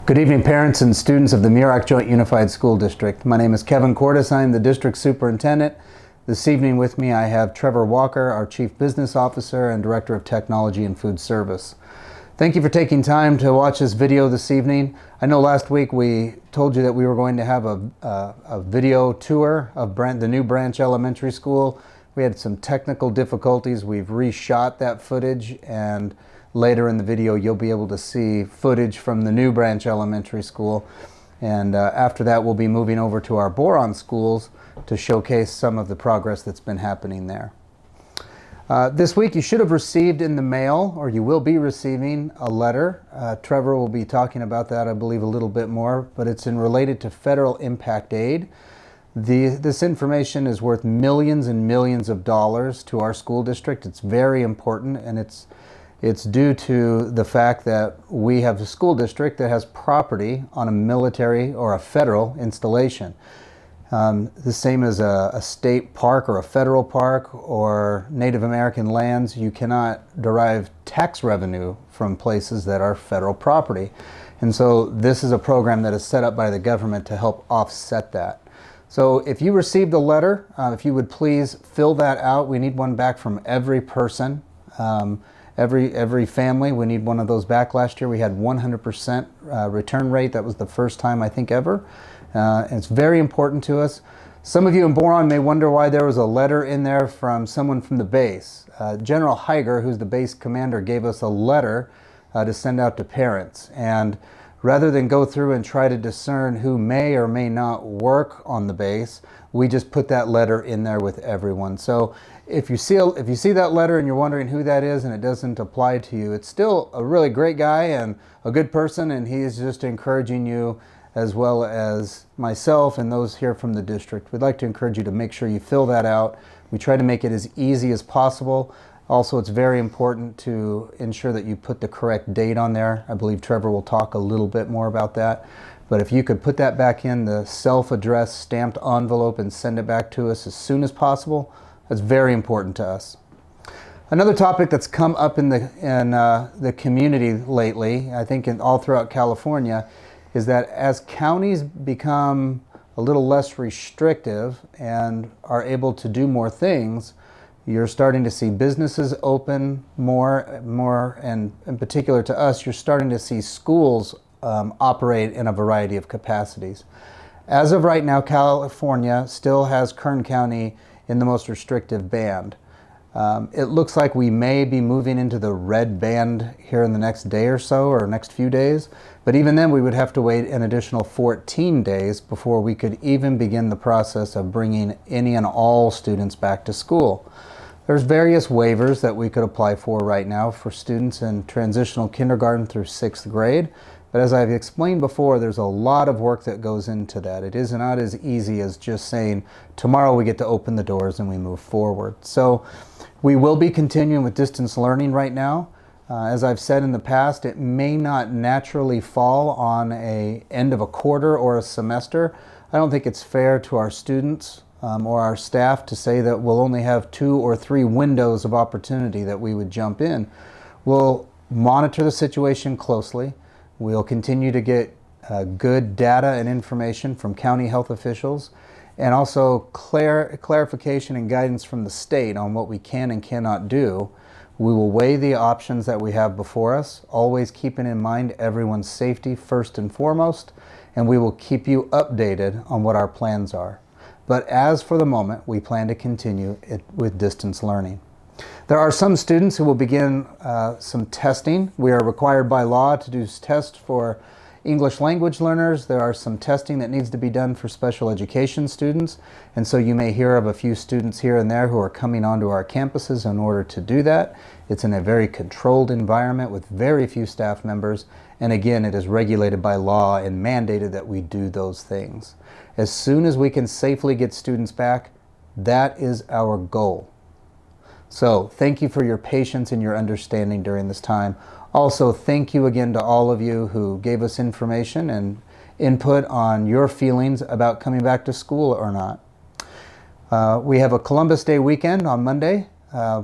Good evening, parents and students of the Muroc Joint Unified School District. My name is Kevin Cordes. I am the district superintendent. This evening with me I have Trevor Walker, our Chief Business Officer and Director of Technology and Food Service. Thank you for taking time to watch this video this evening. I know last week we told you that we were going to have a video tour of the new Branch Elementary School. We had some technical difficulties. We've reshot that footage, and later in the video you'll be able to see footage from the new Branch Elementary School. And after that we'll be moving over to our Boron schools to showcase some of the progress that's been happening there. This week you should have received in the mail, or you will be receiving, a letter. Trevor will be talking about that, I believe, a little bit more, but it's related to federal impact aid. This information is worth millions and millions of dollars to our school district. It's very important, and it's due to the fact that we have a school district that has property on a military or a federal installation. The same as a state park or a federal park or Native American lands, you cannot derive tax revenue from places that are federal property. And so this is a program that is set up by the government to help offset that. So if you received a letter, if you would please fill that out. We need one back from every person. Every family, we need one of those back. Last year we had 100% return rate. That was the first time, I think, ever. And it's very important to us. Some of you in Boron may wonder why there was a letter in there from someone from the base. General Heiger, who's the base commander, gave us a letter to send out to parents. And rather than go through and try to discern who may or may not work on the base, we just put that letter in there with everyone. So if you see that letter and you're wondering who that is and it doesn't apply to you, it's still a really great guy and a good person, and he is just encouraging you, as well as myself and those here from the district. We'd like to encourage you to make sure you fill that out. We try to make it as easy as possible. Also, it's very important to ensure that you put the correct date on there. I believe Trevor will talk a little bit more about that. But if you could put that back in the self-addressed stamped envelope and send it back to us as soon as possible, that's very important to us. Another topic that's come up in the community lately, I think all throughout California, is that as counties become a little less restrictive and are able to do more things, you're starting to see businesses open more, and in particular to us, you're starting to see schools operate in a variety of capacities. As of right now, California still has Kern County in the most restrictive band. It looks like we may be moving into the red band here in the next day or so, or next few days. But even then, we would have to wait an additional 14 days before we could even begin the process of bringing any and all students back to school. There's various waivers that we could apply for right now for students in transitional kindergarten through 6th grade. But as I've explained before, there's a lot of work that goes into that. It is not as easy as just saying, tomorrow we get to open the doors and we move forward. So we will be continuing with distance learning right now. As I've said in the past, it may not naturally fall on an end of a quarter or a semester. I don't think it's fair to our students or our staff to say that we'll only have 2 or 3 windows of opportunity that we would jump in. We'll monitor the situation closely. We'll continue to get good data and information from county health officials, and also clarification and guidance from the state on what we can and cannot do. We will weigh the options that we have before us, always keeping in mind everyone's safety first and foremost, and we will keep you updated on what our plans are. But as for the moment, we plan to continue it with distance learning. There are some students who will begin some testing. We are required by law to do tests for English language learners. There are some testing that needs to be done for special education students, and so you may hear of a few students here and there who are coming onto our campuses in order to do that. It's in a very controlled environment with very few staff members, and again, it is regulated by law and mandated that we do those things. As soon as we can safely get students back, that is our goal. So thank you for your patience and your understanding during this time. Also, thank you again to all of you who gave us information and input on your feelings about coming back to school or not. We have a Columbus Day weekend on Monday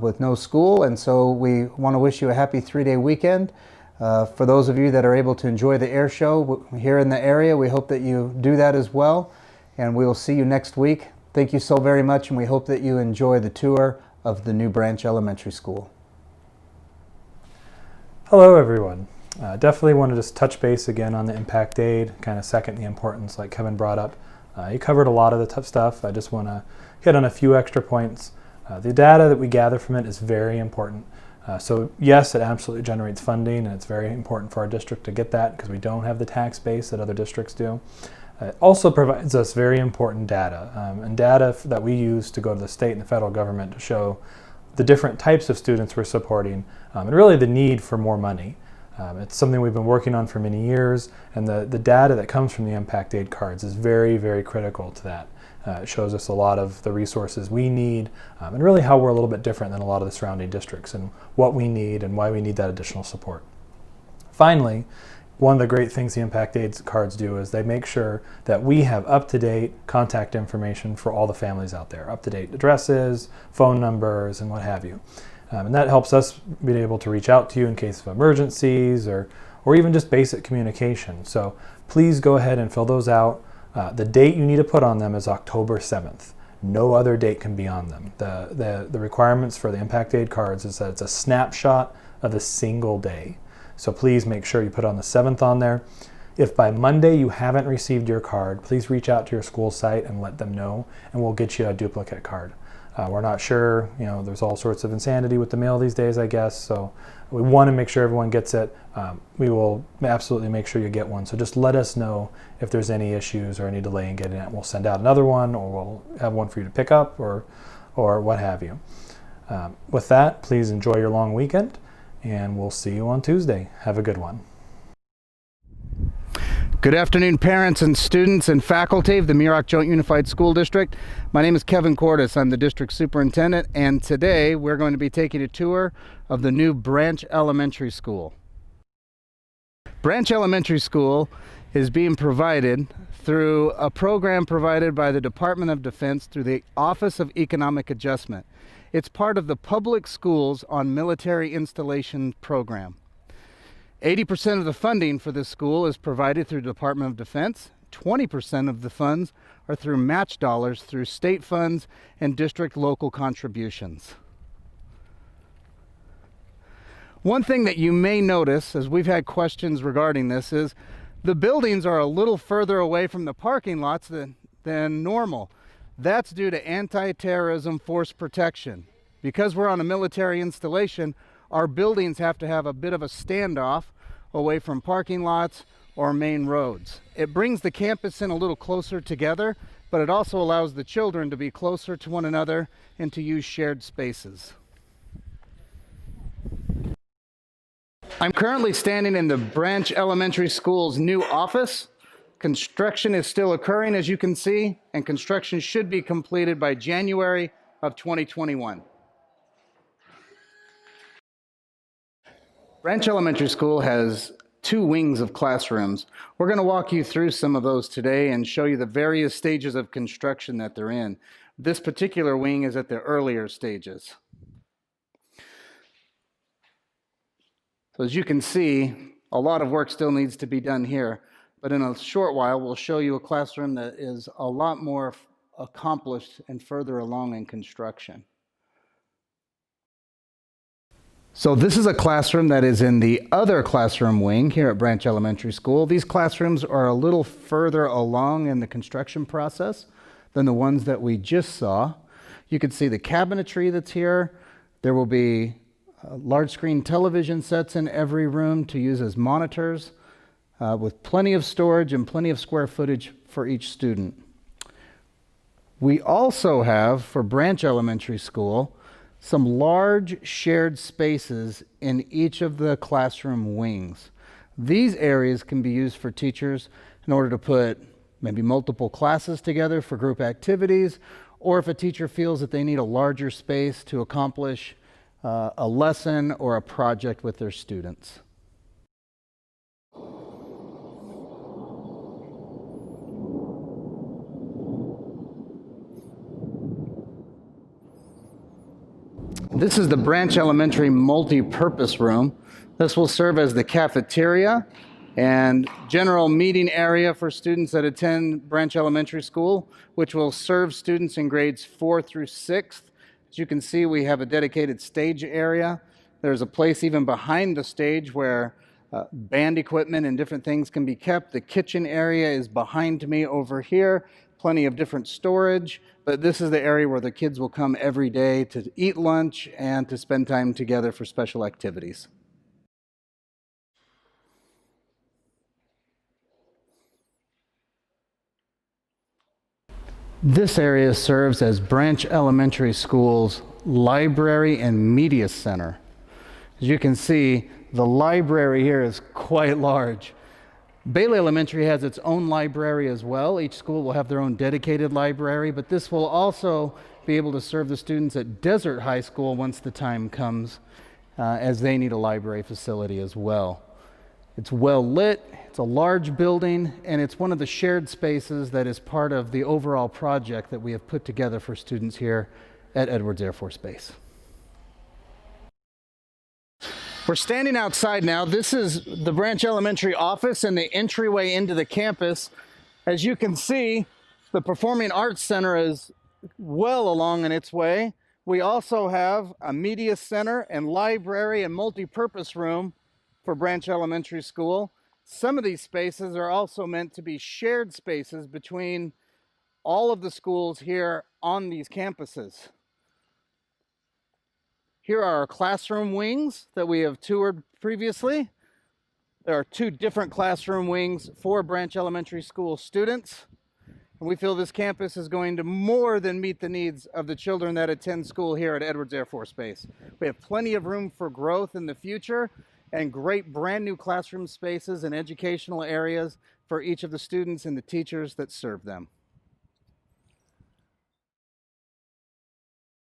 with no school, and so we want to wish you a happy 3-day weekend. For those of you that are able to enjoy the air show here in the area, we hope that you do that as well. And we will see you next week. Thank you so very much, and we hope that you enjoy the tour of the new Branch Elementary School. Hello everyone. Definitely want to just touch base again on the impact aid, kind of second the importance like Kevin brought up. You covered a lot of the tough stuff. I just want to hit on a few extra points. The data that we gather from it is very important. So yes, it absolutely generates funding, and it's very important for our district to get that because we don't have the tax base that other districts do. It also provides us very important data, and data that we use to go to the state and the federal government to show the different types of students we're supporting, and really the need for more money. It's something we've been working on for many years, and the data that comes from the impact aid cards is very, very critical to that. It shows us a lot of the resources we need, and really how we're a little bit different than a lot of the surrounding districts and what we need and why we need that additional support. Finally, one of the great things the impact aid cards do is they make sure that we have up-to-date contact information for all the families out there, up-to-date addresses, phone numbers, and what have you. And that helps us be able to reach out to you in case of emergencies or even just basic communication. So please go ahead and fill those out. The date you need to put on them is October 7th. No other date can be on them. The requirements for the impact aid cards is that it's a snapshot of a single day. So please make sure you put on the 7th on there. If by Monday you haven't received your card, please reach out to your school site and let them know, and we'll get you a duplicate card. We're not sure, there's all sorts of insanity with the mail these days, I guess, so we want to make sure everyone gets it. We will absolutely make sure you get one, so just let us know if there's any issues or any delay in getting it. We'll send out another one, or we'll have one for you to pick up, or what have you. With that, please enjoy your long weekend, and we'll see you on Tuesday. Have a good one. Good afternoon, parents and students and faculty of the Muroc Joint Unified School District. My name is Kevin Cordes. I'm the district superintendent, and today we're going to be taking a tour of the new Branch Elementary School. Branch Elementary School is being provided through a program provided by the Department of Defense through the Office of Economic Adjustment. It's part of the Public Schools on Military Installation program. 80% of the funding for this school is provided through the Department of Defense. 20% of the funds are through match dollars through state funds and district local contributions. One thing that you may notice, as we've had questions regarding this, is the buildings are a little further away from the parking lots than normal. That's due to anti-terrorism force protection. Because we're on a military installation, our buildings have to have a bit of a standoff away from parking lots or main roads. It brings the campus in a little closer together, but it also allows the children to be closer to one another and to use shared spaces. I'm currently standing in the Branch Elementary School's new office. Construction is still occurring, as you can see, and construction should be completed by January of 2021. Branch Elementary School has 2 wings of classrooms. We're going to walk you through some of those today and show you the various stages of construction that they're in. This particular wing is at the earlier stages. So as you can see, a lot of work still needs to be done here, but in a short while we'll show you a classroom that is a lot more accomplished and further along in construction. So this is a classroom that is in the other classroom wing here at Branch Elementary School. These classrooms are a little further along in the construction process than the ones that we just saw. You can see the cabinetry that's here. There will be large screen television sets in every room to use as monitors, with plenty of storage and plenty of square footage for each student. We also have, for Branch Elementary School, some large shared spaces in each of the classroom wings. These areas can be used for teachers in order to put maybe multiple classes together for group activities, or if a teacher feels that they need a larger space to accomplish a lesson or a project with their students. This is the Branch Elementary multi-purpose room. This will serve as the cafeteria and general meeting area for students that attend Branch Elementary School, which will serve students in grades 4 through 6th. As you can see, we have a dedicated stage area. There's a place even behind the stage where band equipment and different things can be kept. The kitchen area is behind me over here. Plenty of different storage, but this is the area where the kids will come every day to eat lunch and to spend time together for special activities. This area serves as Branch Elementary School's library and media center. As you can see, the library here is quite large. Bailey Elementary has its own library as well. Each school will have their own dedicated library, but this will also be able to serve the students at Desert High School once the time comes, as they need a library facility as well. It's well lit, it's a large building, and it's one of the shared spaces that is part of the overall project that we have put together for students here at Edwards Air Force Base. We're standing outside now. This is the Branch Elementary office and the entryway into the campus. As you can see, the Performing Arts Center is well along in its way. We also have a media center and library and multi-purpose room for Branch Elementary School. Some of these spaces are also meant to be shared spaces between all of the schools here on these campuses. Here are our classroom wings that we have toured previously. There are 2 different classroom wings for Branch Elementary School students. And we feel this campus is going to more than meet the needs of the children that attend school here at Edwards Air Force Base. We have plenty of room for growth in the future and great brand new classroom spaces and educational areas for each of the students and the teachers that serve them.